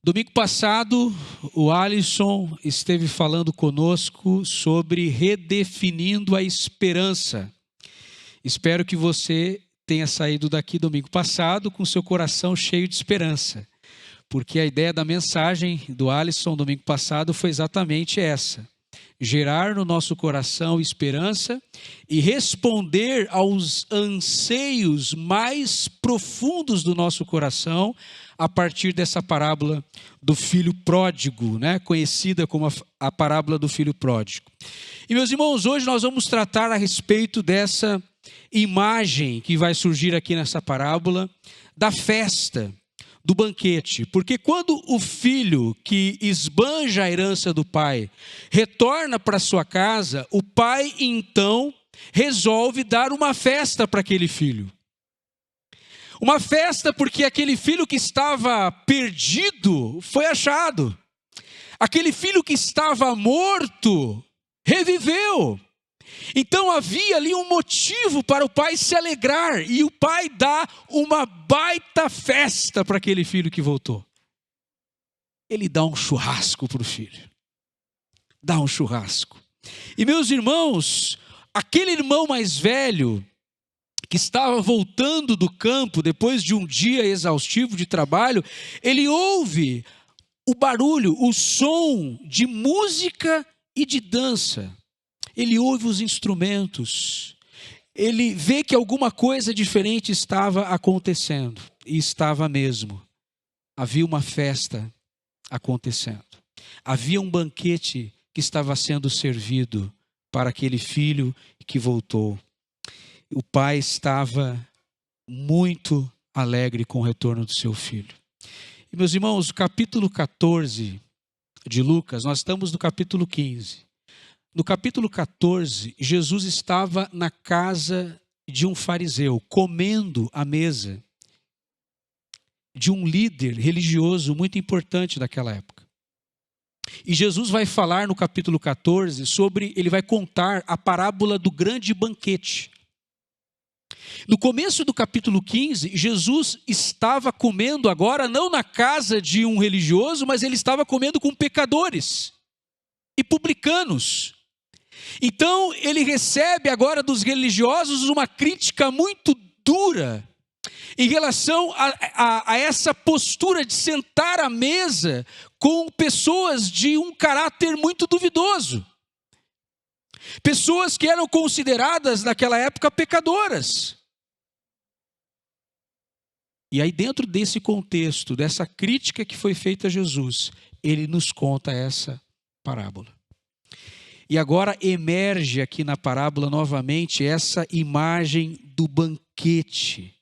Domingo passado, o Alisson esteve falando conosco sobre redefinindo a esperança. Espero que você tenha saído daqui domingo passado com seu coração cheio de esperança, porque a ideia da mensagem do Alisson domingo passado foi exatamente essa: gerar no nosso coração esperança e responder aos anseios mais profundos do nosso coração a partir dessa parábola do filho pródigo, conhecida como a parábola do filho pródigo. E meus irmãos, hoje nós vamos tratar a respeito dessa imagem que vai surgir aqui nessa parábola, da festa, do banquete. Porque quando o filho que esbanja a herança do pai retorna para sua casa, o pai então resolve dar uma festa para aquele filho. Uma festa porque aquele filho que estava perdido foi achado. Aquele filho que estava morto reviveu. Então havia ali um motivo para o pai se alegrar, e o pai dá uma baita festa para aquele filho que voltou. Ele dá um churrasco para o filho. Dá um churrasco. E meus irmãos, aquele irmão mais velho que estava voltando do campo depois de um dia exaustivo de trabalho, ele ouve o barulho, o som de música e de dança. Ele ouve os instrumentos, ele vê que alguma coisa diferente estava acontecendo, e estava mesmo. Havia uma festa acontecendo, havia um banquete que estava sendo servido para aquele filho que voltou. O pai estava muito alegre com o retorno do seu filho. E meus irmãos, o capítulo 14 de Lucas, nós estamos no capítulo 15. No capítulo 14, Jesus estava na casa de um fariseu, comendo à mesa de um líder religioso muito importante daquela época. E Jesus vai falar no capítulo 14 ele vai contar a parábola do grande banquete. No começo do capítulo 15, Jesus estava comendo agora não na casa de um religioso, mas ele estava comendo com pecadores e publicanos. Então ele recebe agora dos religiosos uma crítica muito dura em relação a essa postura de sentar à mesa com pessoas de um caráter muito duvidoso. Pessoas que eram consideradas naquela época pecadoras. E aí, dentro desse contexto, dessa crítica que foi feita a Jesus, ele nos conta essa parábola. E agora emerge aqui na parábola novamente essa imagem do banquete.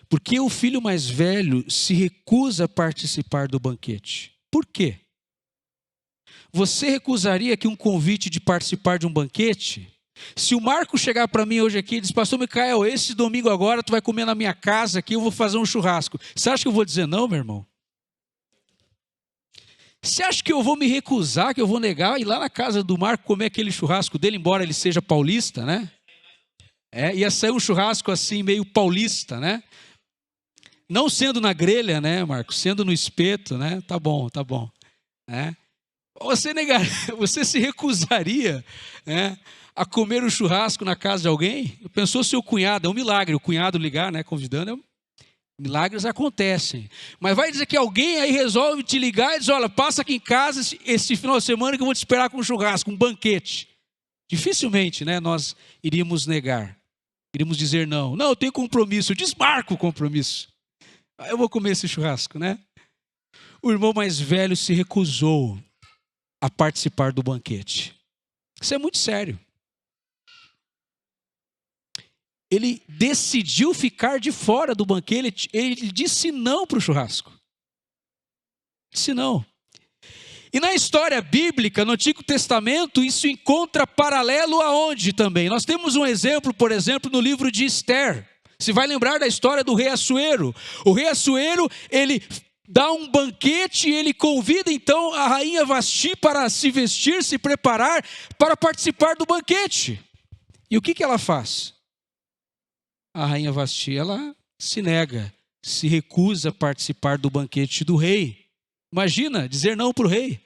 Porque o filho mais velho se recusa a participar do banquete. Por quê? Você recusaria aqui um convite de participar de um banquete? Se o Marco chegar para mim hoje aqui e diz: pastor Micael, esse domingo agora tu vai comer na minha casa aqui, eu vou fazer um churrasco. Você acha que eu vou dizer não, meu irmão? Você acha que eu vou me recusar, que eu vou negar ir lá na casa do Marco comer aquele churrasco dele, embora ele seja paulista, né? Ia sair um churrasco assim meio paulista, né? Não sendo na grelha, né, Marco? Sendo no espeto, né? Tá bom. Você se recusaria, a comer um churrasco na casa de alguém? Pensou seu cunhado, é um milagre, o cunhado ligar, convidando, milagres acontecem. Mas vai dizer que alguém aí resolve te ligar e diz: olha, passa aqui em casa esse final de semana que eu vou te esperar com um churrasco, um banquete. Dificilmente, nós iríamos negar, iríamos dizer não. Não, eu tenho compromisso, eu desmarco o compromisso. Eu vou comer esse churrasco, O irmão mais velho se recusou a participar do banquete. Isso é muito sério. Ele decidiu ficar de fora do banquete, ele disse não para o churrasco. Disse não. E na história bíblica, no Antigo Testamento, isso encontra paralelo aonde também? Nós temos um exemplo, por exemplo, no livro de Esther. Você vai lembrar da história do rei Assuero. O rei Assuero, ele dá um banquete e ele convida então a rainha Vasti para se vestir, se preparar para participar do banquete. E o que ela faz? A rainha Vasti, ela se nega, se recusa a participar do banquete do rei. Imagina, dizer não para o rei.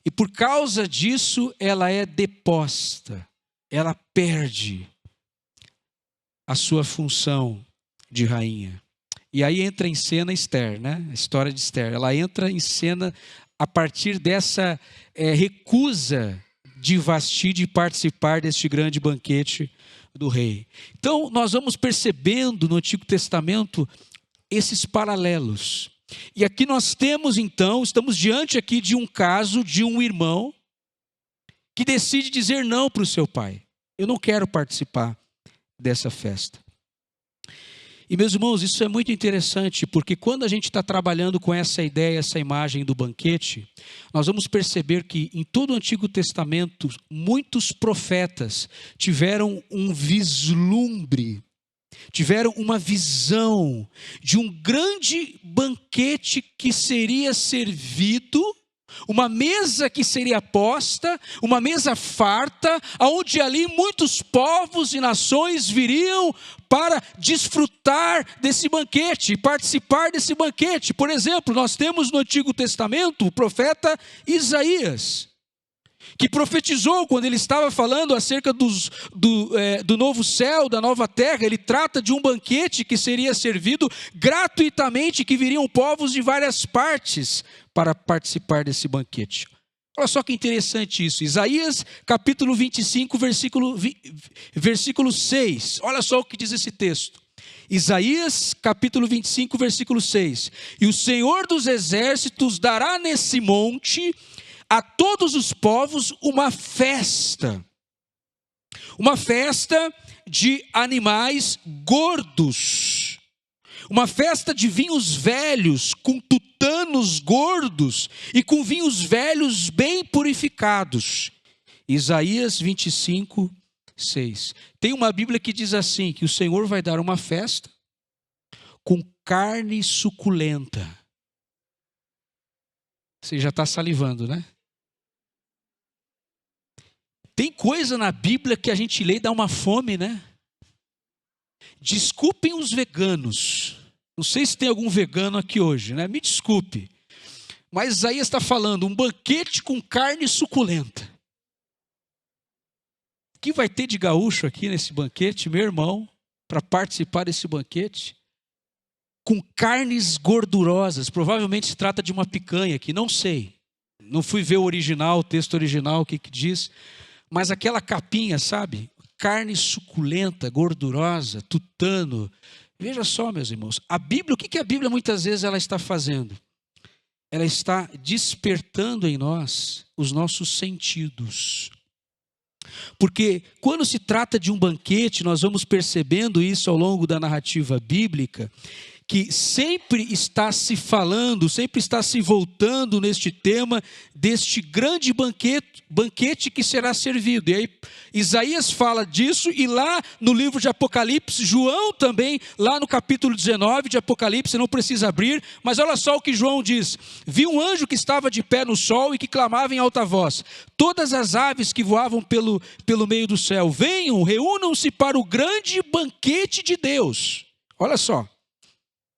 E por causa disso, ela é deposta. Ela perde a sua função de rainha. E aí entra em cena Esther, né? A história de Esther. Ela entra em cena a partir dessa recusa de Vasti de participar deste grande banquete do rei. Então, nós vamos percebendo no Antigo Testamento esses paralelos. E aqui nós temos, então, estamos diante aqui de um caso de um irmão que decide dizer não para o seu pai. Eu não quero participar dessa festa. E, meus irmãos, isso é muito interessante, porque quando a gente está trabalhando com essa ideia, essa imagem do banquete, nós vamos perceber que em todo o Antigo Testamento, muitos profetas tiveram um vislumbre, tiveram uma visão de um grande banquete que seria servido, uma mesa que seria posta, uma mesa farta, onde ali muitos povos e nações viriam para desfrutar desse banquete, participar desse banquete. Por exemplo, nós temos no Antigo Testamento o profeta Isaías, que profetizou quando ele estava falando acerca do novo céu, da nova terra. Ele trata de um banquete que seria servido gratuitamente, que viriam povos de várias partes para participar desse banquete. Olha só que interessante isso. Isaías capítulo 25, versículo 6. Olha só o que diz esse texto. Isaías capítulo 25, versículo 6. E o Senhor dos exércitos dará nesse monte a todos os povos uma festa de animais gordos, uma festa de vinhos velhos, com tutanos gordos e com vinhos velhos bem purificados. Isaías 25, 6. Tem uma Bíblia que diz assim, que o Senhor vai dar uma festa com carne suculenta. Você já está salivando, né? Tem coisa na Bíblia que a gente lê e dá uma fome, né? Desculpem os veganos. Não sei se tem algum vegano aqui hoje, né? Me desculpe. Mas Isaías está falando, um banquete com carne suculenta. O que vai ter de gaúcho aqui nesse banquete, meu irmão, para participar desse banquete? Com carnes gordurosas. Provavelmente se trata de uma picanha aqui, não sei. Não fui ver o original, o texto original, o que diz. Mas aquela capinha, sabe? Carne suculenta, gordurosa, tutano. Veja só, meus irmãos, a Bíblia, o que a Bíblia muitas vezes ela está fazendo? Ela está despertando em nós os nossos sentidos. Porque quando se trata de um banquete, nós vamos percebendo isso ao longo da narrativa bíblica, que sempre está se falando, sempre está se voltando neste tema deste grande banquete que será servido. E aí Isaías fala disso, e lá no livro de Apocalipse, João também, lá no capítulo 19 de Apocalipse, não precisa abrir, mas olha só o que João diz: vi um anjo que estava de pé no sol e que clamava em alta voz: todas as aves que voavam pelo meio do céu, venham, reúnam-se para o grande banquete de Deus. Olha só.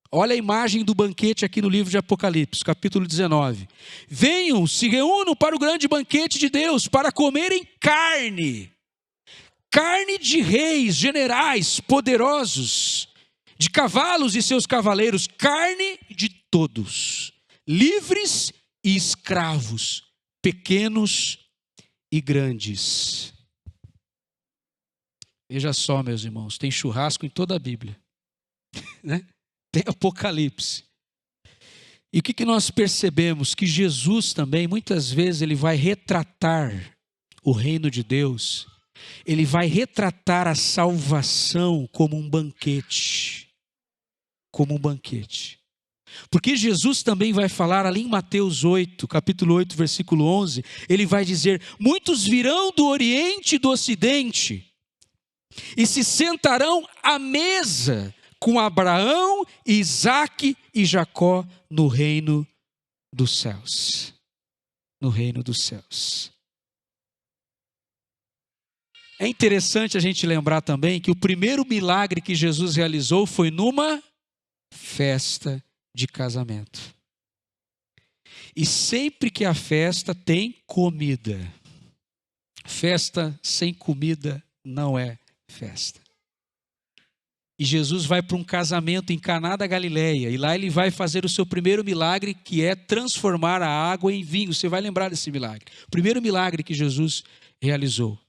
Olha a imagem do banquete aqui no livro de Apocalipse, capítulo 19. Venham, se reúnam para o grande banquete de Deus, para comerem carne. Carne de reis, generais, poderosos, de cavalos e seus cavaleiros, carne de todos, livres e escravos, pequenos e grandes. Veja só, meus irmãos, tem churrasco em toda a Bíblia, né? Tem Apocalipse. E o que nós percebemos? Que Jesus também, muitas vezes, ele vai retratar o reino de Deus, ele vai retratar a salvação como um banquete. Como um banquete. Porque Jesus também vai falar ali em Mateus 8, capítulo 8, versículo 11, ele vai dizer: muitos virão do Oriente e do Ocidente, e se sentarão à mesa com Abraão, Isaque e Jacó no reino dos céus. No reino dos céus. É interessante a gente lembrar também que o primeiro milagre que Jesus realizou foi numa festa de casamento. E sempre que há festa, tem comida. Festa sem comida não é festa. E Jesus vai para um casamento em Caná da Galileia, e lá ele vai fazer o seu primeiro milagre, que é transformar a água em vinho. Você vai lembrar desse milagre. O primeiro milagre que Jesus realizou.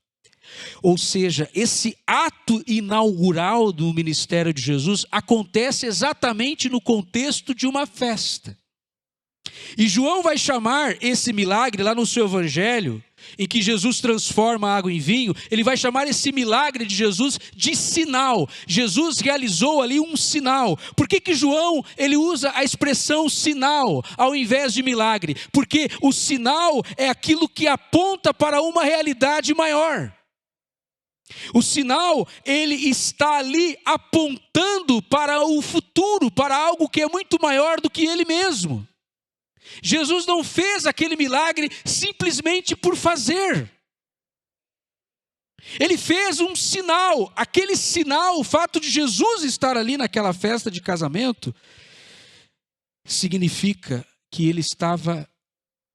Ou seja, esse ato inaugural do ministério de Jesus acontece exatamente no contexto de uma festa. E João vai chamar esse milagre lá no seu evangelho, em que Jesus transforma a água em vinho, ele vai chamar esse milagre de Jesus de sinal. Jesus realizou ali um sinal. Por que João ele usa a expressão sinal ao invés de milagre? Porque o sinal é aquilo que aponta para uma realidade maior. O sinal, ele está ali apontando para o futuro, para algo que é muito maior do que ele mesmo. Jesus não fez aquele milagre simplesmente por fazer. Ele fez um sinal. Aquele sinal, o fato de Jesus estar ali naquela festa de casamento, significa que ele estava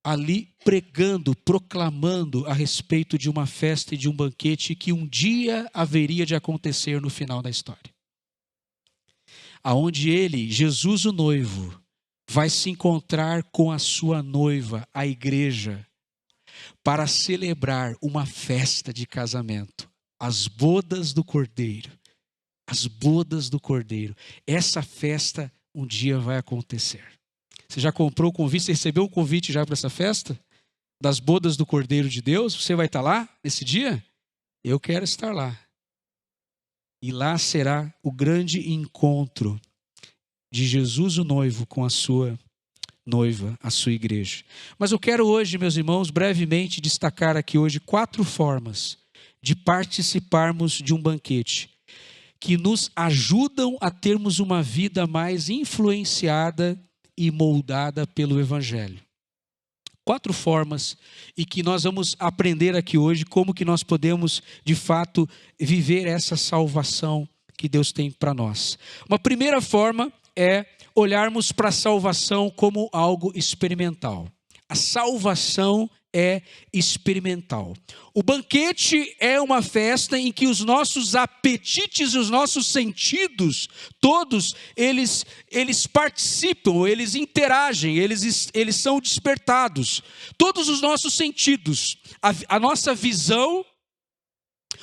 ali pregando, proclamando a respeito de uma festa e de um banquete que um dia haveria de acontecer no final da história. Aonde ele, Jesus o noivo, vai se encontrar com a sua noiva, a igreja, para celebrar uma festa de casamento, as bodas do Cordeiro. As bodas do Cordeiro. Essa festa um dia vai acontecer. Você já comprou o convite? Você recebeu o convite já para essa festa? Das bodas do Cordeiro de Deus? Você vai estar lá nesse dia? Eu quero estar lá. E lá será o grande encontro de Jesus o noivo com a sua noiva, a sua igreja. Mas eu quero hoje, meus irmãos, brevemente destacar aqui hoje 4 formas de participarmos de um banquete que nos ajudam a termos uma vida mais influenciada e moldada pelo Evangelho. 4 formas e que nós vamos aprender aqui hoje como que nós podemos, de fato, viver essa salvação que Deus tem para nós. Uma primeira forma é olharmos para a salvação como algo experimental. A salvação é experimental. O banquete é uma festa em que os nossos apetites e os nossos sentidos, todos eles participam, eles interagem, eles são despertados. Todos os nossos sentidos, a nossa visão,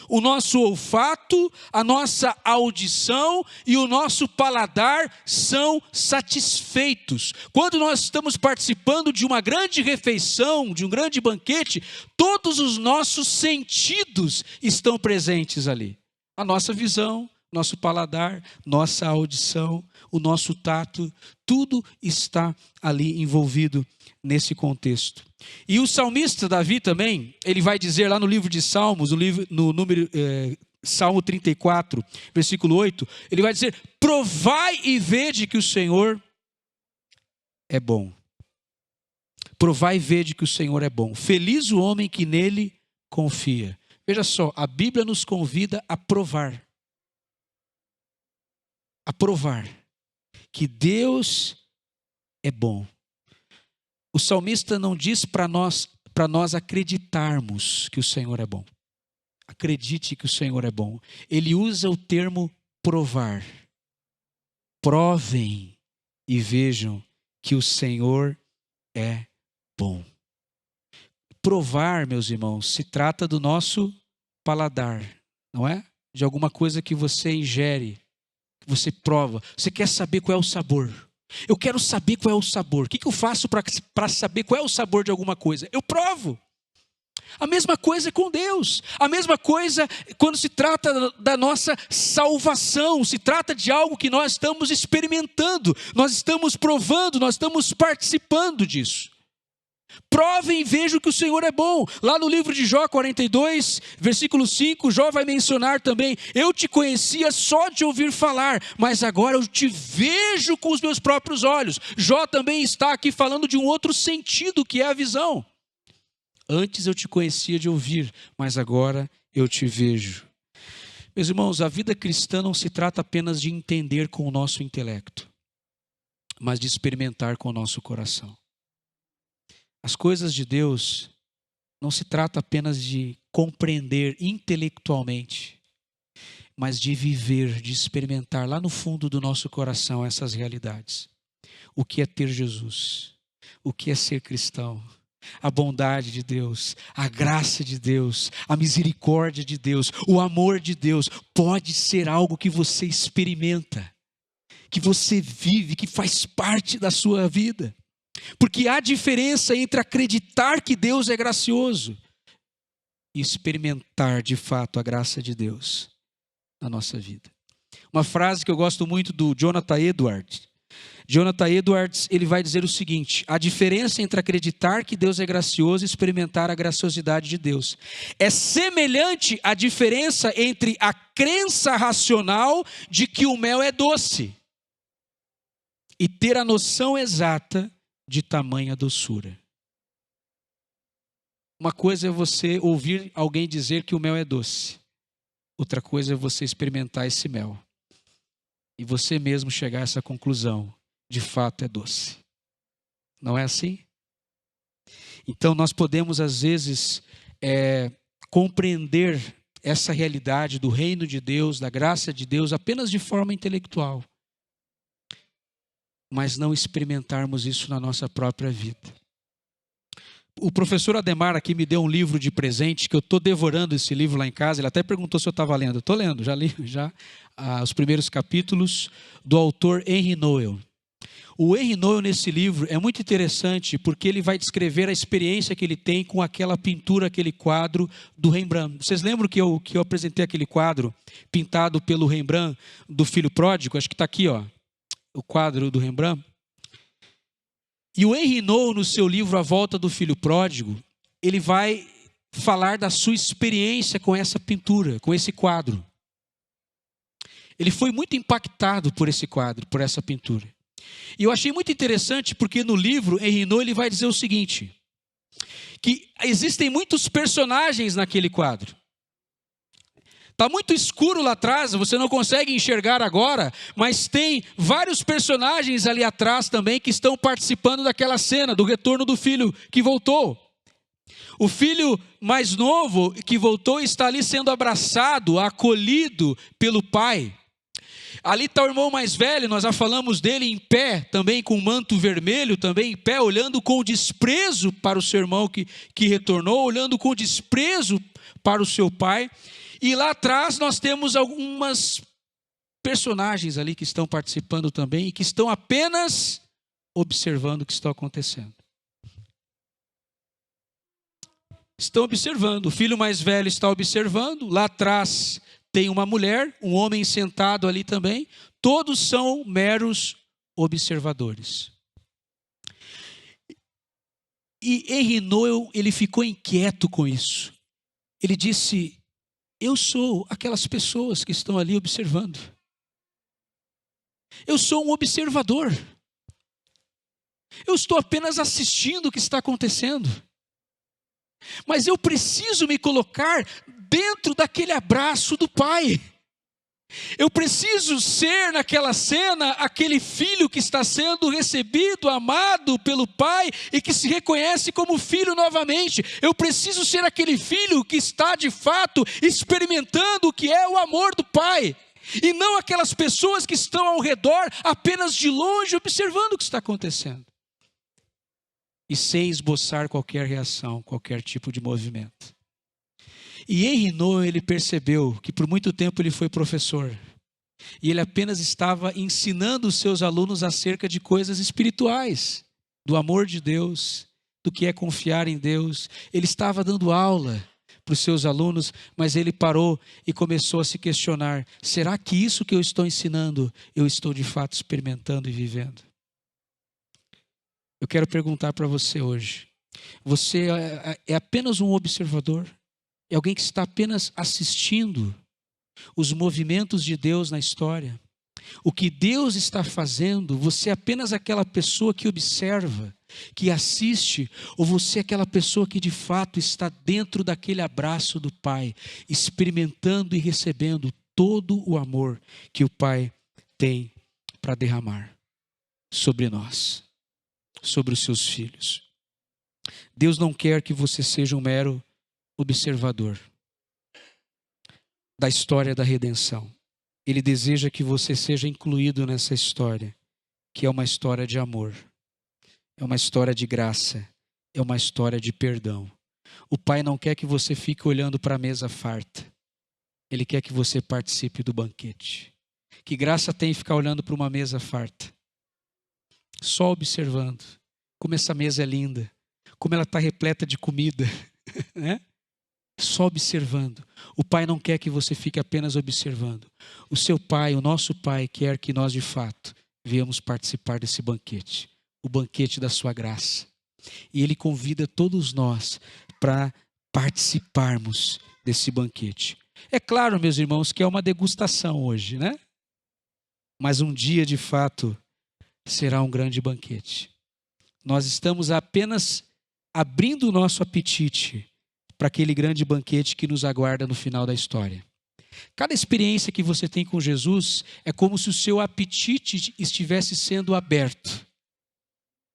o nosso olfato, a nossa audição e o nosso paladar são satisfeitos. Quando nós estamos participando de uma grande refeição, de um grande banquete, todos os nossos sentidos estão presentes ali. A nossa visão, nosso paladar, nossa audição, o nosso tato, tudo está ali envolvido nesse contexto. E o salmista Davi também, ele vai dizer lá no livro de Salmos, Salmo 34, versículo 8, ele vai dizer: provai e vede que o Senhor é bom. Provai e vede que o Senhor é bom. Feliz o homem que nele confia. Veja só, a Bíblia nos convida a provar. A provar que Deus é bom. O salmista não diz para nós acreditarmos que o Senhor é bom. Acredite que o Senhor é bom. Ele usa o termo provar. Provem e vejam que o Senhor é bom. Provar, meus irmãos, se trata do nosso paladar, não é? De alguma coisa que você ingere, que você prova. Você quer saber qual é o sabor. Eu quero saber qual é o sabor. O que eu faço para saber qual é o sabor de alguma coisa? Eu provo. A mesma coisa com Deus. A mesma coisa quando se trata da nossa salvação. Se trata de algo que nós estamos experimentando. Nós estamos provando, nós estamos participando disso. Provem e vejam que o Senhor é bom. Lá no livro de Jó 42, versículo 5, Jó vai mencionar também: eu te conhecia só de ouvir falar, mas agora eu te vejo com os meus próprios olhos. Jó também está aqui falando de um outro sentido, que é a visão. Antes eu te conhecia de ouvir, mas agora eu te vejo. Meus irmãos, a vida cristã não se trata apenas de entender com o nosso intelecto, mas de experimentar com o nosso coração. As coisas de Deus não se trata apenas de compreender intelectualmente, mas de viver, de experimentar lá no fundo do nosso coração essas realidades. O que é ter Jesus? O que é ser cristão? A bondade de Deus, a graça de Deus, a misericórdia de Deus, o amor de Deus pode ser algo que você experimenta, que você vive, que faz parte da sua vida. Porque há diferença entre acreditar que Deus é gracioso e experimentar de fato a graça de Deus na nossa vida. Uma frase que eu gosto muito do Jonathan Edwards. Jonathan Edwards, ele vai dizer o seguinte: a diferença entre acreditar que Deus é gracioso e experimentar a graciosidade de Deus é semelhante à diferença entre a crença racional de que o mel é doce e ter a noção exata de tamanha doçura. Uma coisa é você ouvir alguém dizer que o mel é doce. Outra coisa é você experimentar esse mel. E você mesmo chegar a essa conclusão. De fato é doce. Não é assim? Então nós podemos às vezes compreender essa realidade do reino de Deus, da graça de Deus, apenas de forma intelectual. Mas não experimentarmos isso na nossa própria vida. O professor Ademar aqui me deu um livro de presente, que eu estou devorando esse livro lá em casa. Ele até perguntou se eu estava lendo. Estou lendo, já li os primeiros capítulos do autor Henry Noel. O Henry Noel nesse livro é muito interessante porque ele vai descrever a experiência que ele tem com aquela pintura, aquele quadro do Rembrandt. Vocês lembram que eu apresentei aquele quadro pintado pelo Rembrandt do Filho Pródigo? Acho que está aqui, ó, o quadro do Rembrandt. E o Henry Noel, no seu livro A Volta do Filho Pródigo, ele vai falar da sua experiência com essa pintura, com esse quadro. Ele foi muito impactado por esse quadro, por essa pintura. E eu achei muito interessante porque no livro, Henry Noel ele vai dizer o seguinte, que existem muitos personagens naquele quadro. Está muito escuro lá atrás, você não consegue enxergar agora, mas tem vários personagens ali atrás também que estão participando daquela cena, do retorno do filho que voltou. O filho mais novo que voltou está ali sendo abraçado, acolhido pelo pai. Ali está o irmão mais velho, nós já falamos dele em pé, também com um manto vermelho, também em pé, olhando com desprezo para o seu irmão que retornou, olhando com desprezo para o seu pai. E lá atrás nós temos algumas personagens ali que estão participando também e que estão apenas observando o que está acontecendo. Estão observando, o filho mais velho está observando, lá atrás tem uma mulher, um homem sentado ali também, todos são meros observadores. E Henry Noel, ele ficou inquieto com isso. Ele disse: eu sou aquelas pessoas que estão ali observando. Eu sou um observador. Eu estou apenas assistindo o que está acontecendo. Mas eu preciso me colocar dentro daquele abraço do pai. Eu preciso ser naquela cena aquele filho que está sendo recebido, amado pelo pai e que se reconhece como filho novamente. Eu preciso ser aquele filho que está de fato experimentando o que é o amor do pai. E não aquelas pessoas que estão ao redor apenas de longe observando o que está acontecendo. E sem esboçar qualquer reação, qualquer tipo de movimento. E Henry Noel, ele percebeu que por muito tempo ele foi professor. E ele apenas estava ensinando os seus alunos acerca de coisas espirituais. Do amor de Deus, do que é confiar em Deus. Ele estava dando aula para os seus alunos, mas ele parou e começou a se questionar. Será que isso que eu estou ensinando, eu estou de fato experimentando e vivendo? Eu quero perguntar para você hoje. Você é apenas um observador? É alguém que está apenas assistindo os movimentos de Deus na história? O que Deus está fazendo, você é apenas aquela pessoa que observa, que assiste, ou você é aquela pessoa que de fato está dentro daquele abraço do Pai, experimentando e recebendo todo o amor que o Pai tem para derramar sobre nós, sobre os seus filhos? Deus não quer que você seja um mero observador da história da redenção. Ele deseja que você seja incluído nessa história, que é uma história de amor, é uma história de graça, é uma história de perdão. O Pai não quer que você fique olhando para a mesa farta. Ele quer que você participe do banquete. Que graça tem ficar olhando para uma mesa farta? Só observando como essa mesa é linda, como ela está repleta de comida, né? Só observando. O Pai não quer que você fique apenas observando. O seu Pai, o nosso Pai, quer que nós de fato venhamos participar desse banquete, o banquete da sua graça. E Ele convida todos nós para participarmos desse banquete. É claro, meus irmãos, que é uma degustação hoje, né? Mas um dia, de fato, será um grande banquete. Nós estamos apenas abrindo o nosso apetite para aquele grande banquete que nos aguarda no final da história. Cada experiência que você tem com Jesus é como se o seu apetite estivesse sendo aberto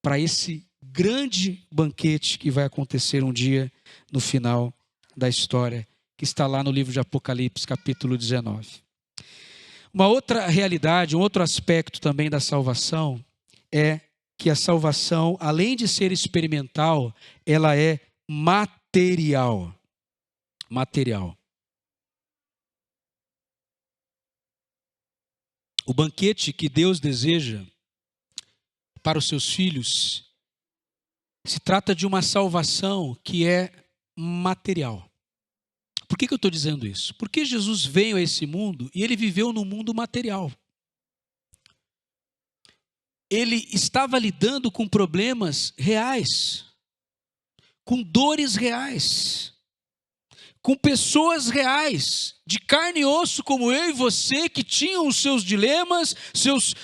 para esse grande banquete que vai acontecer um dia no final da história, que está lá no livro de Apocalipse, capítulo 19. Uma outra realidade, um outro aspecto também da salvação é que a salvação, além de ser experimental, ela é material. Material. O banquete que Deus deseja para os seus filhos se trata de uma salvação que é material. Por que eu estou dizendo isso? Porque Jesus veio a esse mundo e ele viveu no mundo material. Ele estava lidando com problemas reais, com dores reais, com pessoas reais, de carne e osso como eu e você, que tinham os seus dilemas,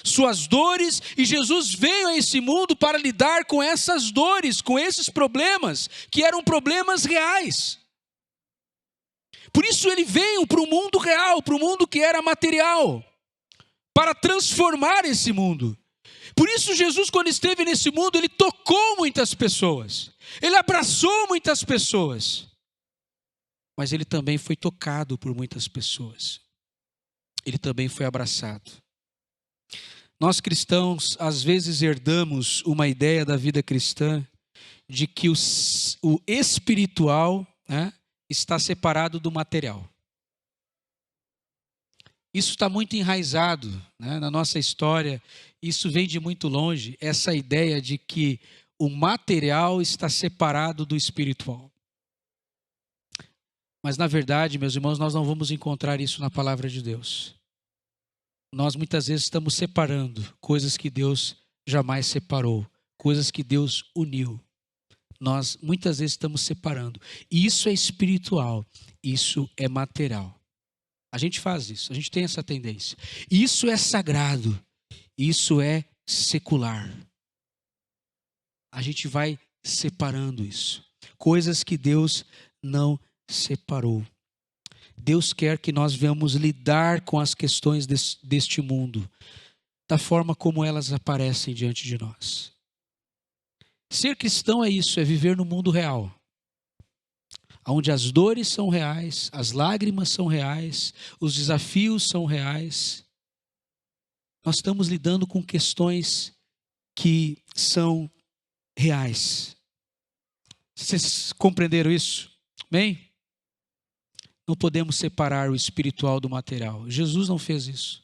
suas dores, e Jesus veio a esse mundo para lidar com essas dores, com esses problemas, que eram problemas reais. Por isso ele veio para o mundo real, para o mundo que era material, para transformar esse mundo. Por isso Jesus, quando esteve nesse mundo, ele tocou muitas pessoas, ele abraçou muitas pessoas, mas ele também foi tocado por muitas pessoas, ele também foi abraçado. Nós cristãos, às vezes herdamos uma ideia da vida cristã, de que o espiritual, né, está separado do material. Isso está muito enraizado, né, na nossa história. Isso vem de muito longe, essa ideia de que o material está separado do espiritual. Mas na verdade, meus irmãos, nós não vamos encontrar isso na palavra de Deus. Nós muitas vezes estamos separando coisas que Deus jamais separou, coisas que Deus uniu. Nós muitas vezes estamos separando. E isso é espiritual, isso é material. A gente faz isso, a gente tem essa tendência. Isso é sagrado, isso é secular. A gente vai separando isso. Coisas que Deus não separou. Deus quer que nós venhamos lidar com as questões deste mundo, da forma como elas aparecem diante de nós. Ser cristão é isso, é viver no mundo real, onde as dores são reais, as lágrimas são reais, os desafios são reais. Nós estamos lidando com questões que são reais. Vocês compreenderam isso? Amém? Não podemos separar o espiritual do material. Jesus não fez isso.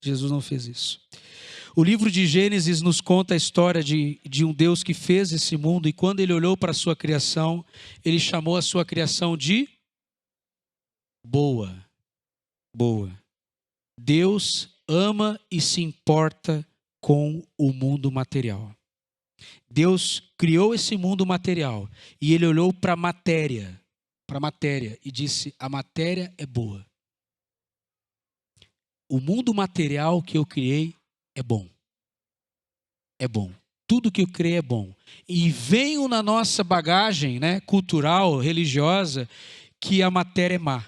Jesus não fez isso. O livro de Gênesis nos conta a história de um Deus que fez esse mundo, e quando ele olhou para a sua criação, ele chamou a sua criação de boa. Boa. Deus ama e se importa com o mundo material. Deus criou esse mundo material e ele olhou para a matéria e disse: a matéria é boa. O mundo material que eu criei é bom. É bom. Tudo que eu criei é bom. E venho na nossa bagagem, né, cultural, religiosa, que a matéria é má.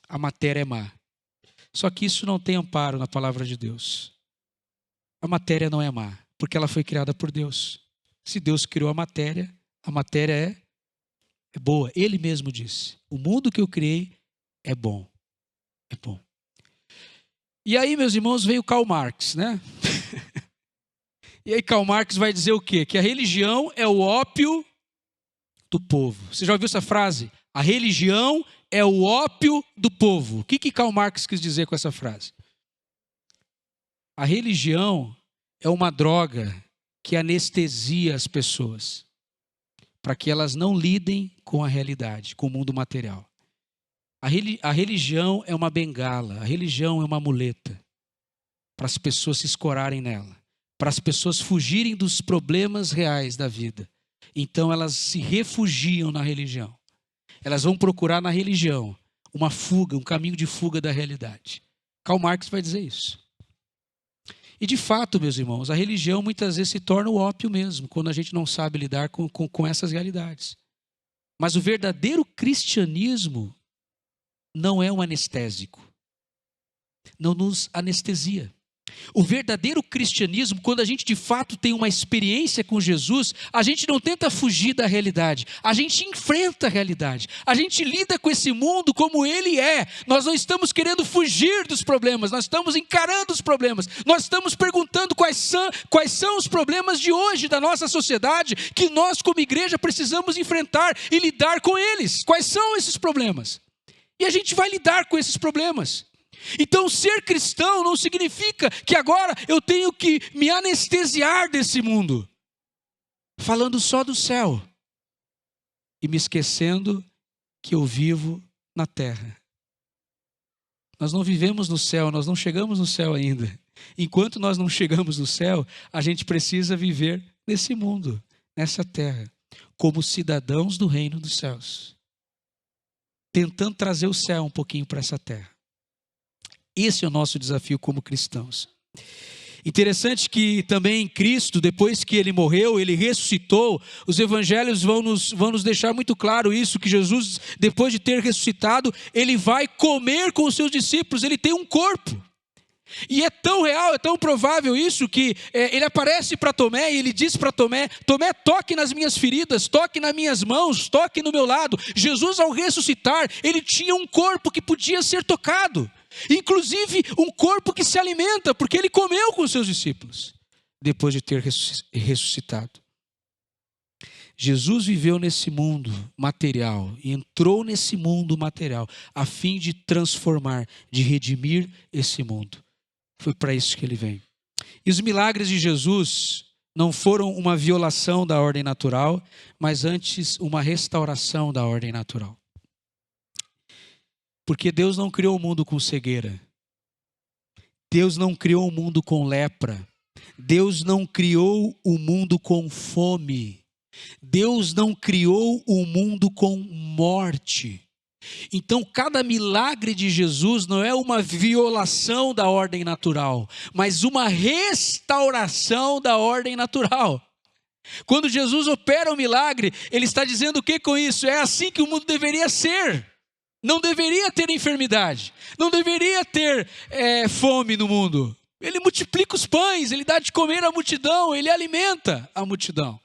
A matéria é má. Só que isso não tem amparo na palavra de Deus. A matéria não é má, porque ela foi criada por Deus. Se Deus criou a matéria é boa. Ele mesmo disse: o mundo que eu criei é bom. É bom. E aí, meus irmãos, veio Karl Marx, né? E aí Karl Marx vai dizer o quê? Que a religião é o ópio do povo. Você já ouviu essa frase? A religião é o ópio do povo. O que Karl Marx quis dizer com essa frase? A religião é uma droga que anestesia as pessoas, para que elas não lidem com a realidade, com o mundo material. A religião é uma bengala, a religião é uma muleta, para as pessoas se escorarem nela, para as pessoas fugirem dos problemas reais da vida. Então elas se refugiam na religião. Elas vão procurar na religião uma fuga, um caminho de fuga da realidade. Karl Marx vai dizer isso. E de fato, meus irmãos, a religião muitas vezes se torna o ópio mesmo, quando a gente não sabe lidar com essas realidades. Mas o verdadeiro cristianismo não é um anestésico. Não nos anestesia. O verdadeiro cristianismo, quando a gente de fato tem uma experiência com Jesus, a gente não tenta fugir da realidade, a gente enfrenta a realidade, a gente lida com esse mundo como ele é. Nós não estamos querendo fugir dos problemas, nós estamos encarando os problemas, nós estamos perguntando quais são os problemas de hoje da nossa sociedade, que nós como igreja precisamos enfrentar e lidar com eles. Quais são esses problemas? E a gente vai lidar com esses problemas. Então ser cristão não significa que agora eu tenho que me anestesiar desse mundo, falando só do céu e me esquecendo que eu vivo na terra. Nós não vivemos no céu, nós não chegamos no céu ainda. Enquanto nós não chegamos no céu, a gente precisa viver nesse mundo, nessa terra, como cidadãos do reino dos céus, tentando trazer o céu um pouquinho para essa terra. Esse é o nosso desafio como cristãos. Interessante que também Cristo, depois que ele morreu, ele ressuscitou, os evangelhos vão nos deixar muito claro isso, que Jesus, depois de ter ressuscitado, ele vai comer com os seus discípulos, ele tem um corpo. E é tão real, é tão provável isso, que ele aparece para Tomé e ele diz para Tomé: Tomé, toque nas minhas feridas, toque nas minhas mãos, toque no meu lado. Jesus, ao ressuscitar, ele tinha um corpo que podia ser tocado. Inclusive um corpo que se alimenta, porque ele comeu com os seus discípulos, depois de ter ressuscitado. Jesus viveu nesse mundo material, entrou nesse mundo material, a fim de transformar, de redimir esse mundo. Foi para isso que ele veio. E os milagres de Jesus não foram uma violação da ordem natural, mas antes uma restauração da ordem natural. Porque Deus não criou o mundo com cegueira. Deus não criou o mundo com lepra. Deus não criou o mundo com fome. Deus não criou o mundo com morte. Então, cada milagre de Jesus não é uma violação da ordem natural, mas uma restauração da ordem natural. Quando Jesus opera um milagre, ele está dizendo o que com isso? É assim que o mundo deveria ser. Não deveria ter enfermidade, não deveria ter fome no mundo. Ele multiplica os pães, ele dá de comer à multidão, ele alimenta a multidão.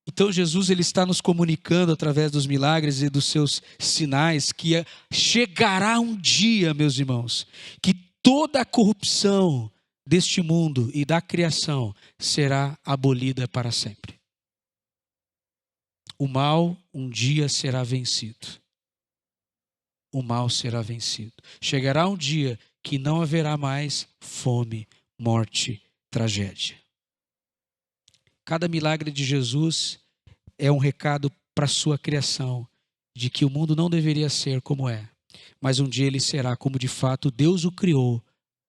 Então Jesus, ele está nos comunicando através dos milagres e dos seus sinais que chegará um dia, meus irmãos, que toda a corrupção deste mundo e da criação será abolida para sempre. O mal um dia será vencido. O mal será vencido. Chegará um dia que não haverá mais fome, morte, tragédia. Cada milagre de Jesus é um recado para a sua criação, de que o mundo não deveria ser como é, mas um dia ele será como de fato Deus o criou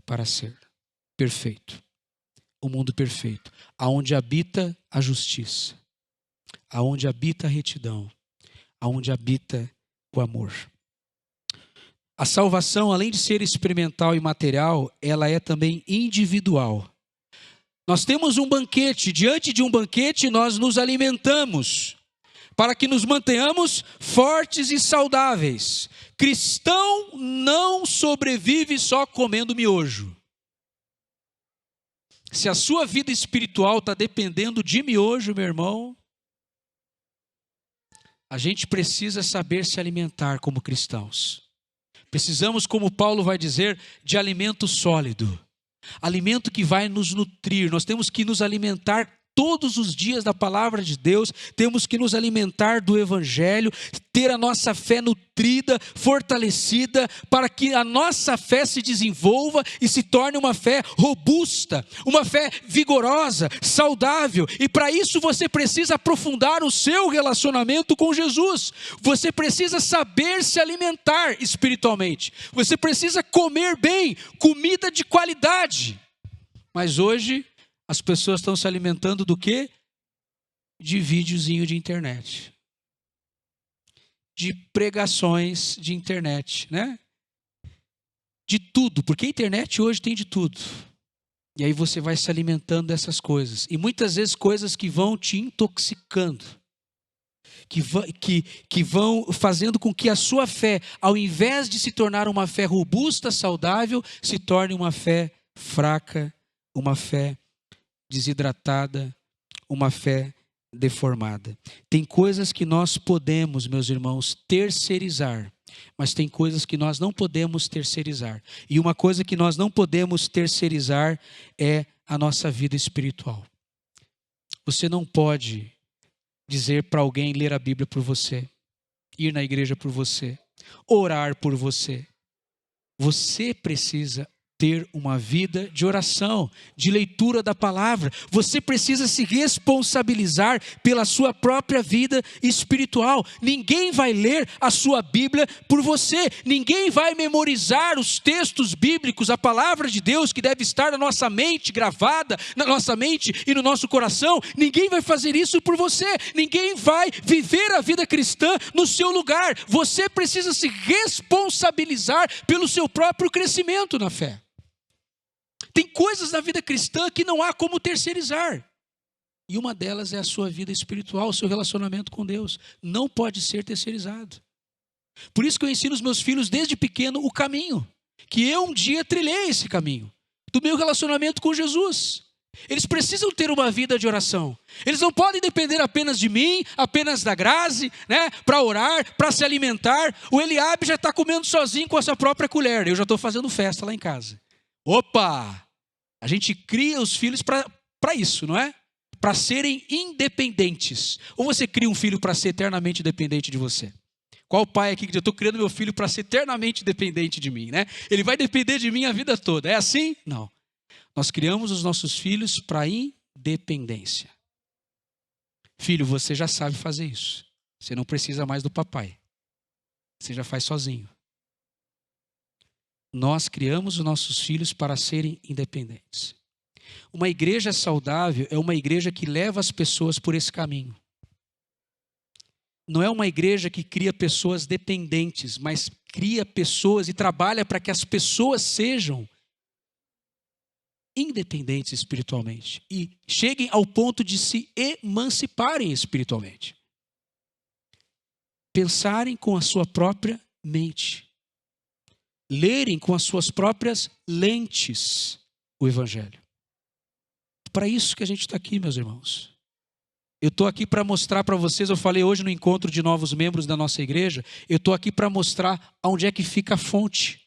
para ser. Perfeito. O mundo perfeito, aonde habita a justiça, aonde habita a retidão, aonde habita o amor. A salvação, além de ser experimental e material, ela é também individual. Nós temos um banquete, diante de um banquete nós nos alimentamos, para que nos mantenhamos fortes e saudáveis. Cristão não sobrevive só comendo miojo. Se a sua vida espiritual está dependendo de miojo, meu irmão, a gente precisa saber se alimentar como cristãos. Precisamos, como Paulo vai dizer, de alimento sólido. Alimento que vai nos nutrir. Nós temos que nos alimentar todos os dias da palavra de Deus, temos que nos alimentar do Evangelho, ter a nossa fé nutrida, fortalecida, para que a nossa fé se desenvolva e se torne uma fé robusta, uma fé vigorosa, saudável. E para isso você precisa aprofundar o seu relacionamento com Jesus. Você precisa saber se alimentar espiritualmente. Você precisa comer bem, comida de qualidade. Mas hoje as pessoas estão se alimentando do quê? De videozinho de internet. De pregações de internet, né? De tudo, porque a internet hoje tem de tudo. E aí você vai se alimentando dessas coisas. E muitas vezes coisas que vão te intoxicando. Que vão fazendo com que a sua fé, ao invés de se tornar uma fé robusta, saudável, se torne uma fé fraca, uma fé desidratada, uma fé deformada. Tem coisas que nós podemos, meus irmãos, terceirizar, mas tem coisas que nós não podemos terceirizar. E uma coisa que nós não podemos terceirizar é a nossa vida espiritual. Você não pode dizer para alguém ler a Bíblia por você, ir na igreja por você, orar por você. Você precisa ter uma vida de oração, de leitura da palavra. Você precisa se responsabilizar pela sua própria vida espiritual. Ninguém vai ler a sua Bíblia por você. Ninguém vai memorizar os textos bíblicos, a palavra de Deus que deve estar na nossa mente, gravada na nossa mente e no nosso coração. Ninguém vai fazer isso por você. Ninguém vai viver a vida cristã no seu lugar. Você precisa se responsabilizar pelo seu próprio crescimento na fé. Tem coisas na vida cristã que não há como terceirizar. E uma delas é a sua vida espiritual, o seu relacionamento com Deus. Não pode ser terceirizado. Por isso que eu ensino os meus filhos desde pequeno o caminho. Que eu um dia trilhei esse caminho. Do meu relacionamento com Jesus. Eles precisam ter uma vida de oração. Eles não podem depender apenas de mim, apenas da Grazi, né, para orar, para se alimentar. O Eliabe já está comendo sozinho com a sua própria colher. Eu já estou fazendo festa lá em casa. Opa! A gente cria os filhos para isso, não é? Para serem independentes. Ou você cria um filho para ser eternamente dependente de você? Qual pai aqui que eu estou criando meu filho para ser eternamente dependente de mim, né? Ele vai depender de mim a vida toda. É assim? Não. Nós criamos os nossos filhos para independência. Filho, você já sabe fazer isso. Você não precisa mais do papai. Você já faz sozinho. Nós criamos os nossos filhos para serem independentes. Uma igreja saudável é uma igreja que leva as pessoas por esse caminho. Não é uma igreja que cria pessoas dependentes, mas cria pessoas e trabalha para que as pessoas sejam independentes espiritualmente e cheguem ao ponto de se emanciparem espiritualmente. Pensarem com a sua própria mente. Lerem com as suas próprias lentes o Evangelho. Para isso que a gente está aqui, meus irmãos. Eu estou aqui para mostrar para vocês, eu falei hoje no encontro de novos membros da nossa igreja, eu estou aqui para mostrar onde é que fica a fonte.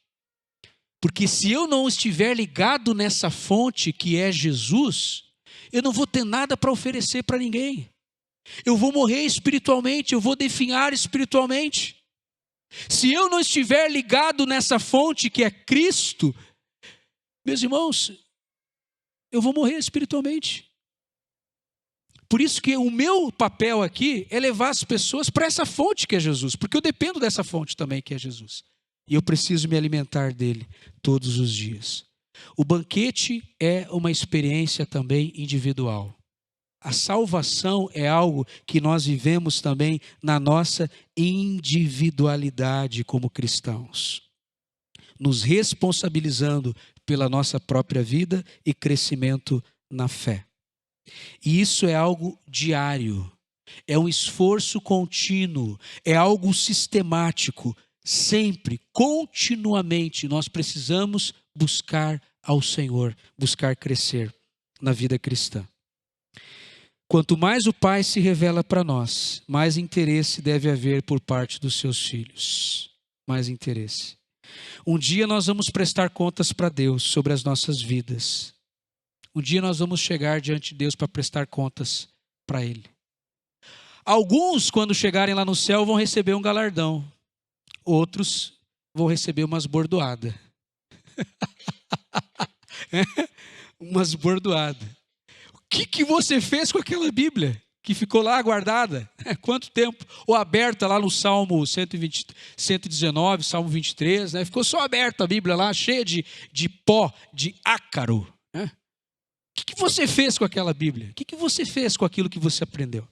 Porque se eu não estiver ligado nessa fonte que é Jesus, eu não vou ter nada para oferecer para ninguém. Eu vou morrer espiritualmente, eu vou definhar espiritualmente. Se eu não estiver ligado nessa fonte que é Cristo, meus irmãos, eu vou morrer espiritualmente. Por isso que o meu papel aqui é levar as pessoas para essa fonte que é Jesus, porque eu dependo dessa fonte também que é Jesus. E eu preciso me alimentar dele todos os dias. O banquete é uma experiência também individual. A salvação é algo que nós vivemos também na nossa individualidade como cristãos. Nos responsabilizando pela nossa própria vida e crescimento na fé. E isso é algo diário. É um esforço contínuo. É algo sistemático. Sempre, continuamente, nós precisamos buscar ao Senhor, buscar crescer. na vida cristã. Quanto mais o Pai se revela para nós, mais interesse deve haver por parte dos seus filhos. Mais interesse. Um dia nós vamos prestar contas para Deus sobre as nossas vidas. Um dia nós vamos chegar diante de Deus para prestar contas para Ele. Alguns, quando chegarem lá no céu, vão receber um galardão. Outros vão receber umas bordoadas. Umas bordoadas. O que você fez com aquela Bíblia que ficou lá guardada? Quanto tempo? Ou aberta lá no Salmo 119, Salmo 23, né? Ficou só aberta a Bíblia lá, cheia de pó, de ácaro. Né? O que você fez com aquela Bíblia? O que você fez com aquilo que você aprendeu?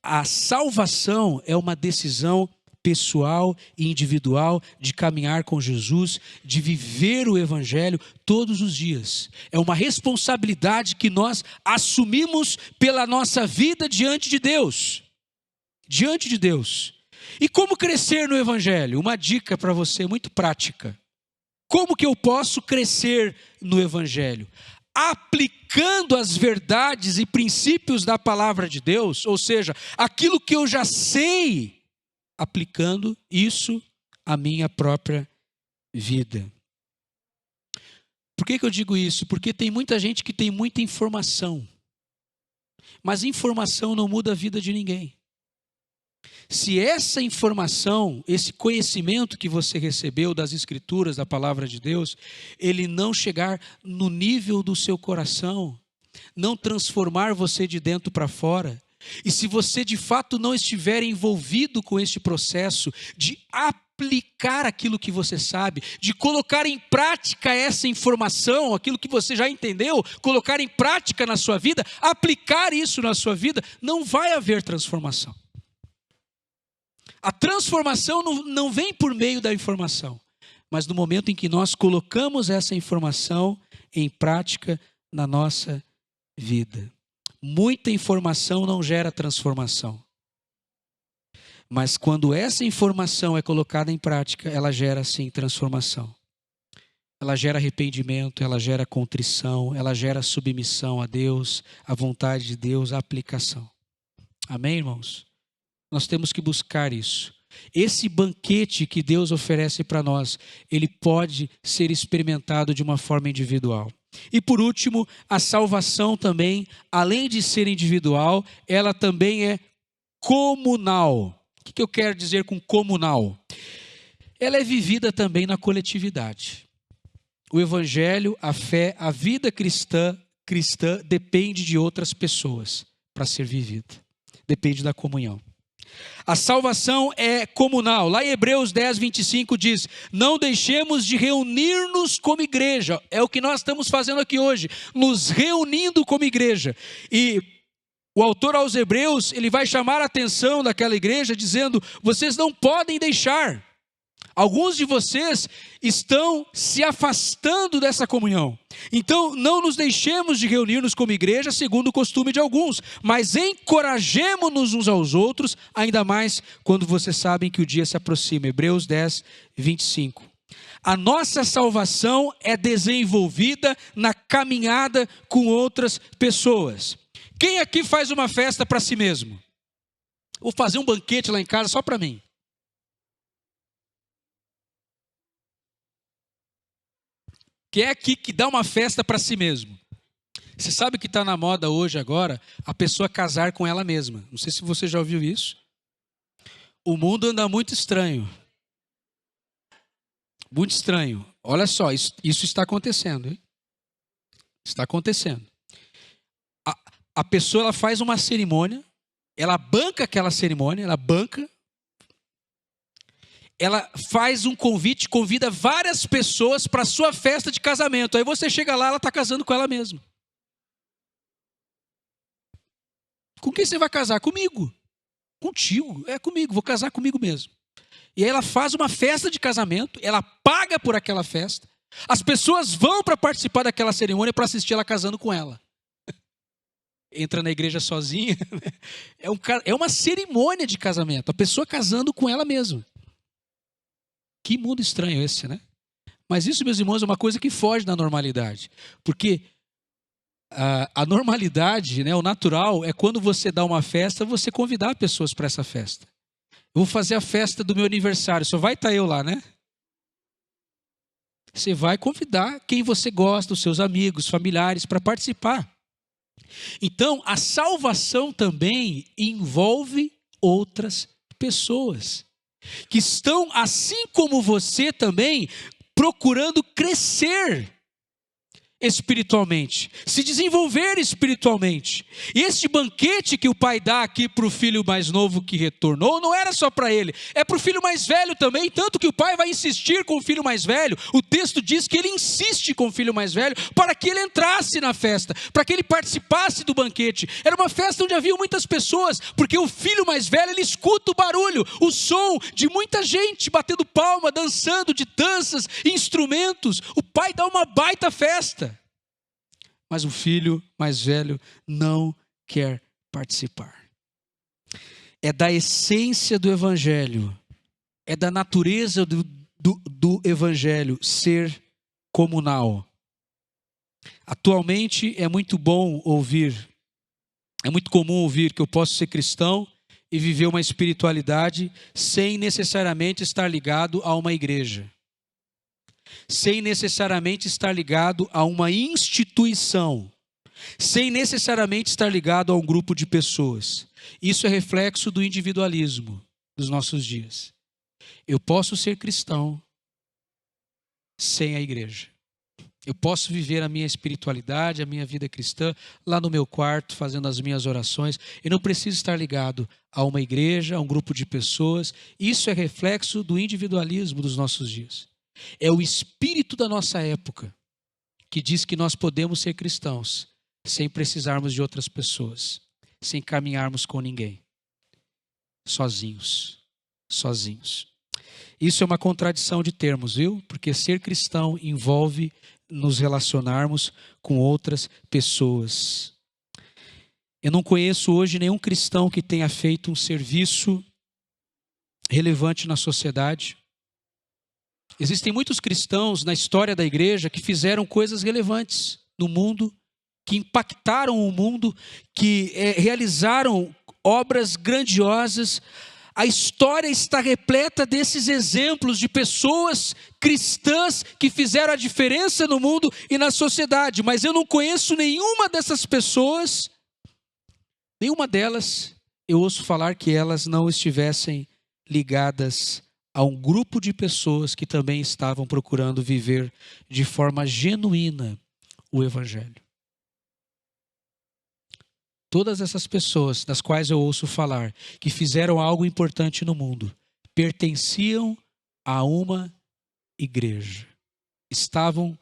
A salvação é uma decisão pessoal e individual de caminhar com Jesus, de viver o Evangelho todos os dias. É uma responsabilidade que nós assumimos pela nossa vida diante de Deus. Diante de Deus. E como crescer no Evangelho? Uma dica para você muito prática. Como que eu posso crescer no Evangelho? Aplicando as verdades e princípios da palavra de Deus, ou seja, aquilo que eu já sei, aplicando isso à minha própria vida. Por que eu digo isso? Porque tem muita gente que tem muita informação, mas informação não muda a vida de ninguém. Se essa informação, esse conhecimento que você recebeu das Escrituras, da palavra de Deus, ele não chegar no nível do seu coração, não transformar você de dentro para fora, e se você de fato não estiver envolvido com este processo de aplicar aquilo que você sabe, de colocar em prática essa informação, aquilo que você já entendeu, colocar em prática na sua vida, aplicar isso na sua vida, não vai haver transformação. A transformação não vem por meio da informação, mas no momento em que nós colocamos essa informação em prática na nossa vida. Muita informação não gera transformação, mas quando essa informação é colocada em prática, ela gera sim transformação. Ela gera arrependimento, ela gera contrição, ela gera submissão a Deus, à vontade de Deus, a aplicação. Amém, irmãos? Nós temos que buscar isso. Esse banquete que Deus oferece para nós, ele pode ser experimentado de uma forma individual. E por último, a salvação também, além de ser individual, ela também é comunal. O que eu quero dizer com comunal? Ela é vivida também na coletividade. O Evangelho, a fé, a vida cristã depende de outras pessoas para ser vivida. Depende da comunhão. A salvação é comunal. Lá em Hebreus 10, 25 diz: não deixemos de reunir-nos como igreja. É o que nós estamos fazendo aqui hoje, nos reunindo como igreja. E o autor aos Hebreus, ele vai chamar a atenção daquela igreja dizendo: vocês não podem deixar. Alguns de vocês estão se afastando dessa comunhão. Então, não nos deixemos de reunir-nos como igreja, segundo o costume de alguns, mas encorajemo-nos uns aos outros, ainda mais quando vocês sabem que o dia se aproxima. Hebreus 10, 25. A nossa salvação é desenvolvida na caminhada com outras pessoas. Quem aqui faz uma festa para si mesmo? Vou fazer um banquete lá em casa só para mim. Quem é aqui que dá uma festa para si mesmo? Você sabe que está na moda hoje agora a pessoa casar com ela mesma. Não sei se você já ouviu isso. O mundo anda muito estranho. Muito estranho. Olha só, isso está acontecendo. Hein? Está acontecendo. A pessoa ela faz uma cerimônia, ela banca aquela cerimônia, ela faz um convite, convida várias pessoas para a sua festa de casamento. Aí você chega lá, ela está casando com ela mesma. Com quem você vai casar? Comigo. Contigo. É comigo, vou casar comigo mesmo. E aí ela faz uma festa de casamento, ela paga por aquela festa. As pessoas vão para participar daquela cerimônia para assistir ela casando com ela. Entra na igreja sozinha. É uma cerimônia de casamento. A pessoa casando com ela mesma. Que mundo estranho esse, né? Mas isso, meus irmãos, é uma coisa que foge da normalidade. Porque A normalidade, né, o natural, é quando você dá uma festa, você convidar pessoas para essa festa. Eu vou fazer a festa do meu aniversário, só vai estar eu lá, né? Você vai convidar quem você gosta, os seus amigos, familiares, para participar. Então, a salvação também envolve outras pessoas que estão, assim como você também, procurando crescer espiritualmente, se desenvolver espiritualmente. E este banquete que o pai dá aqui para o filho mais novo que retornou, não era só para ele, é para o filho mais velho também, tanto que o pai vai insistir com o filho mais velho. O texto diz que ele insiste com o filho mais velho para que ele entrasse na festa, para que ele participasse do banquete. Era uma festa onde havia muitas pessoas, porque o filho mais velho, ele escuta o barulho, o som de muita gente batendo palma, dançando, de danças, instrumentos. O pai dá uma baita festa. Mas o filho mais velho não quer participar. É da essência do evangelho, é da natureza do evangelho ser comunal. Atualmente é muito comum ouvir que eu posso ser cristão e viver uma espiritualidade sem necessariamente estar ligado a uma igreja, sem necessariamente estar ligado a uma instituição, sem necessariamente estar ligado a um grupo de pessoas. Isso é reflexo do individualismo dos nossos dias. Eu posso ser cristão sem a igreja. Eu posso viver a minha espiritualidade, a minha vida cristã, lá no meu quarto, fazendo as minhas orações. Eu não preciso estar ligado a uma igreja, a um grupo de pessoas. Isso é reflexo do individualismo dos nossos dias. É o espírito da nossa época que diz que nós podemos ser cristãos sem precisarmos de outras pessoas, sem caminharmos com ninguém, sozinhos. Isso é uma contradição de termos, viu? Porque ser cristão envolve nos relacionarmos com outras pessoas. Eu não conheço hoje nenhum cristão que tenha feito um serviço relevante na sociedade. Existem muitos cristãos na história da igreja que fizeram coisas relevantes no mundo, que impactaram o mundo, que realizaram obras grandiosas. A história está repleta desses exemplos de pessoas cristãs que fizeram a diferença no mundo e na sociedade, mas eu não conheço nenhuma dessas pessoas, nenhuma delas, eu ouço falar que elas não estivessem ligadas a um grupo de pessoas que também estavam procurando viver de forma genuína o Evangelho. Todas essas pessoas das quais eu ouço falar, que fizeram algo importante no mundo, pertenciam a uma igreja. Estavam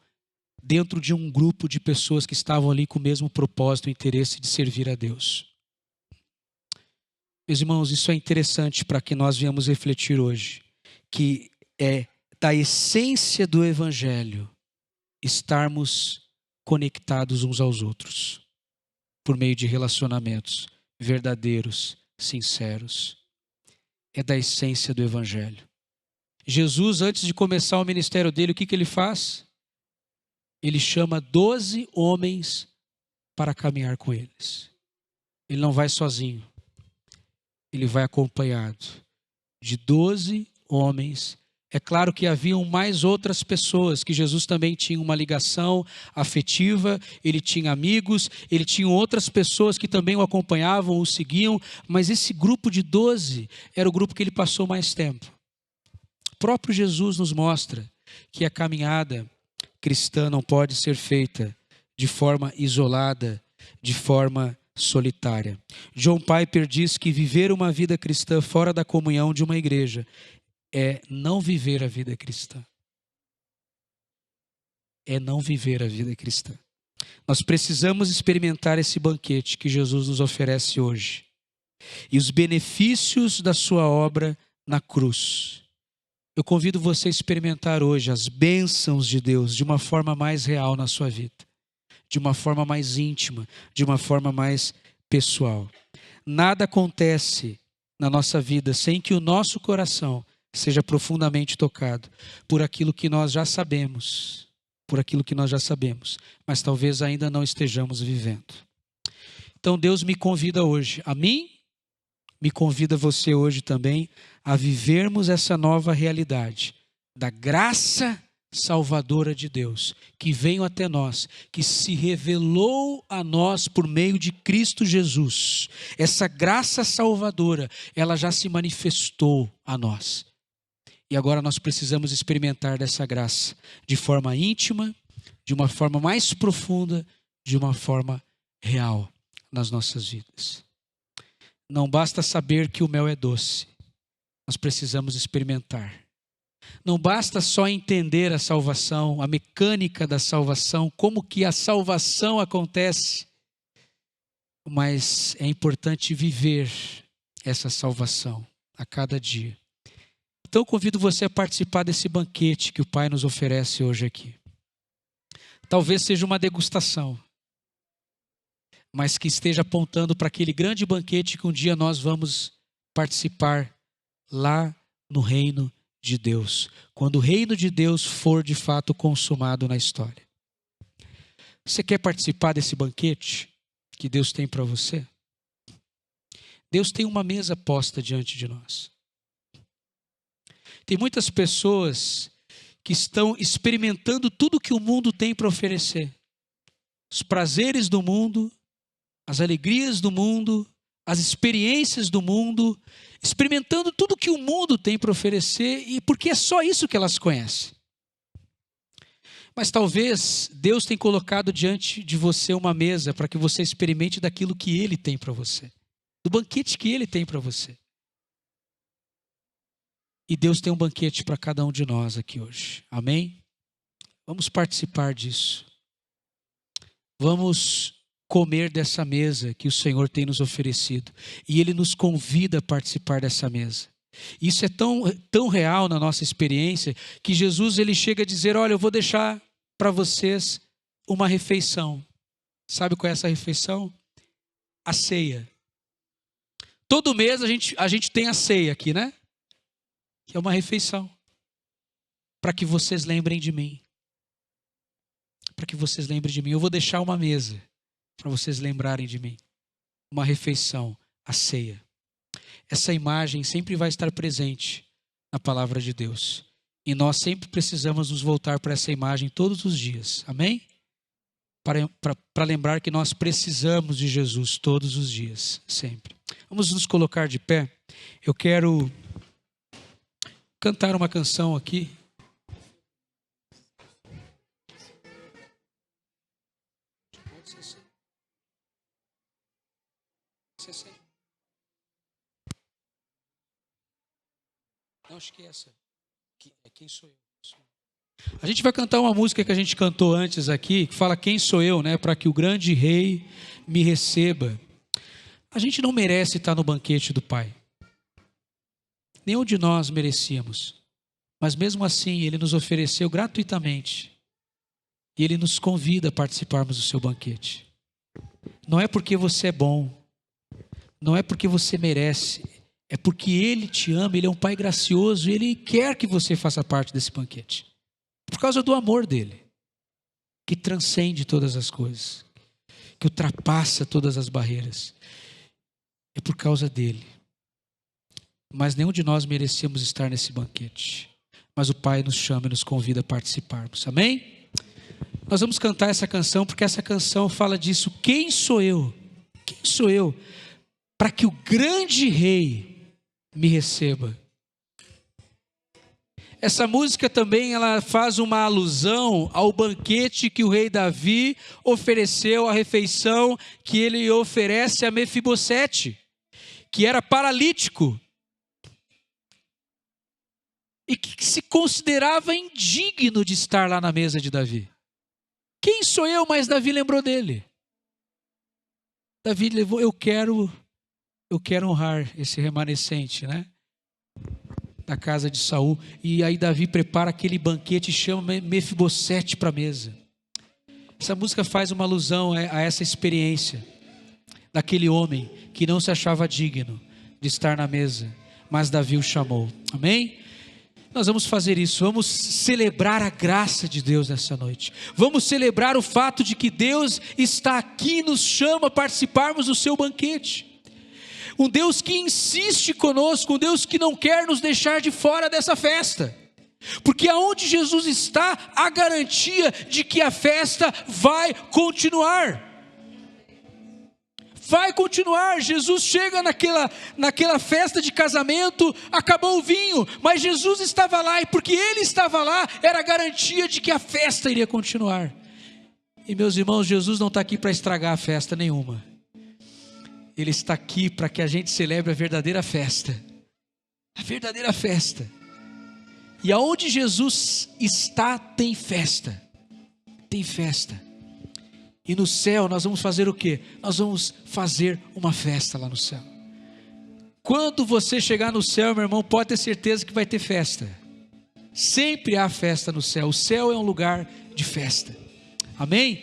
dentro de um grupo de pessoas que estavam ali com o mesmo propósito e interesse de servir a Deus. Meus irmãos, isso é interessante para que nós venhamos refletir hoje, que é da essência do Evangelho estarmos conectados uns aos outros, por meio de relacionamentos verdadeiros, sinceros. É da essência do Evangelho. Jesus, antes de começar o ministério dele, o que ele faz? Ele chama 12 homens para caminhar com eles. Ele não vai sozinho. Ele vai acompanhado de 12 homens. É claro que haviam mais outras pessoas, que Jesus também tinha uma ligação afetiva, ele tinha amigos, ele tinha outras pessoas que também o acompanhavam, o seguiam, mas esse grupo de 12 era o grupo que ele passou mais tempo. O próprio Jesus nos mostra que a caminhada cristã não pode ser feita de forma isolada, de forma solitária. John Piper diz que viver uma vida cristã fora da comunhão de uma igreja é não viver a vida cristã. É não viver a vida cristã. Nós precisamos experimentar esse banquete que Jesus nos oferece hoje. E os benefícios da sua obra na cruz. Eu convido você a experimentar hoje as bênçãos de Deus de uma forma mais real na sua vida. De uma forma mais íntima, de uma forma mais pessoal. Nada acontece na nossa vida sem que o nosso coração seja profundamente tocado por aquilo que nós já sabemos, por aquilo que nós já sabemos, mas talvez ainda não estejamos vivendo. Então Deus me convida hoje, a mim, me convida você hoje também a vivermos essa nova realidade da graça salvadora de Deus, que veio até nós, que se revelou a nós por meio de Cristo Jesus. Essa graça salvadora, ela já se manifestou a nós. E agora nós precisamos experimentar dessa graça de forma íntima, de uma forma mais profunda, de uma forma real nas nossas vidas. Não basta saber que o mel é doce, nós precisamos experimentar. Não basta só entender a salvação, a mecânica da salvação, como que a salvação acontece, mas é importante viver essa salvação a cada dia. Então eu convido você a participar desse banquete que o Pai nos oferece hoje aqui. Talvez seja uma degustação, mas que esteja apontando para aquele grande banquete que um dia nós vamos participar lá no reino de Deus, quando o reino de Deus for de fato consumado na história. Você quer participar desse banquete que Deus tem para você? Deus tem uma mesa posta diante de nós. Tem muitas pessoas que estão experimentando tudo que o mundo tem para oferecer. Os prazeres do mundo, as alegrias do mundo, as experiências do mundo, experimentando tudo que o mundo tem para oferecer, e porque é só isso que elas conhecem. Mas talvez Deus tenha colocado diante de você uma mesa para que você experimente daquilo que Ele tem para você, do banquete que Ele tem para você. E Deus tem um banquete para cada um de nós aqui hoje. Amém? Vamos participar disso. Vamos comer dessa mesa que o Senhor tem nos oferecido. E Ele nos convida a participar dessa mesa. Isso é tão real na nossa experiência que Jesus ele chega a dizer, olha, eu vou deixar para vocês uma refeição. Sabe qual é essa refeição? A ceia. Todo mês a gente tem a ceia aqui, né? Que é uma refeição. Para que vocês lembrem de mim. Para que vocês lembrem de mim. Eu vou deixar uma mesa para vocês lembrarem de mim. Uma refeição, a ceia. Essa imagem sempre vai estar presente na palavra de Deus. E nós sempre precisamos nos voltar para essa imagem todos os dias. Amém? Para lembrar que nós precisamos de Jesus todos os dias, sempre. Vamos nos colocar de pé. Eu quero cantar uma canção aqui. Não, acho que é essa. Quem sou eu? A gente vai cantar uma música que a gente cantou antes aqui, que fala quem sou eu, né? Para que o grande rei me receba. A gente não merece estar no banquete do Pai. Nenhum de nós merecíamos. Mas mesmo assim, Ele nos ofereceu gratuitamente. E Ele nos convida a participarmos do seu banquete. Não é porque você é bom. Não é porque você merece. É porque Ele te ama, Ele é um Pai gracioso e Ele quer que você faça parte desse banquete. Por causa do amor dEle, que transcende todas as coisas, que ultrapassa todas as barreiras. É por causa dEle. Mas nenhum de nós merecemos estar nesse banquete. Mas o Pai nos chama e nos convida a participarmos. Amém? Nós vamos cantar essa canção porque essa canção fala disso. Quem sou eu? Quem sou eu? Para que o grande rei me receba. Essa música também ela faz uma alusão ao banquete que o rei Davi ofereceu, a refeição que ele oferece a Mefibosete, que era paralítico e que se considerava indigno de estar lá na mesa de Davi. Quem sou eu? Mas Davi lembrou dele. Davi levou, eu quero honrar esse remanescente, né? Da casa de Saul. E aí Davi prepara aquele banquete e chama Mefibosete para a mesa. Essa música faz uma alusão a essa experiência daquele homem que não se achava digno de estar na mesa, mas Davi o chamou. Amém? Nós vamos fazer isso, vamos celebrar a graça de Deus nessa noite. Vamos celebrar o fato de que Deus está aqui e nos chama a participarmos do seu banquete. Um Deus que insiste conosco, um Deus que não quer nos deixar de fora dessa festa. Porque aonde Jesus está, há garantia de que a festa vai continuar. Vai continuar. Jesus chega naquela festa de casamento, acabou o vinho, mas Jesus estava lá, e porque Ele estava lá, era a garantia de que a festa iria continuar. E meus irmãos, Jesus não está aqui para estragar a festa nenhuma. Ele está aqui para que a gente celebre a verdadeira festa. A verdadeira festa. E aonde Jesus está, tem festa. Tem festa. E no céu nós vamos fazer o quê? Nós vamos fazer uma festa lá no céu. Quando você chegar no céu, meu irmão, pode ter certeza que vai ter festa. Sempre há festa no céu. O céu é um lugar de festa. Amém?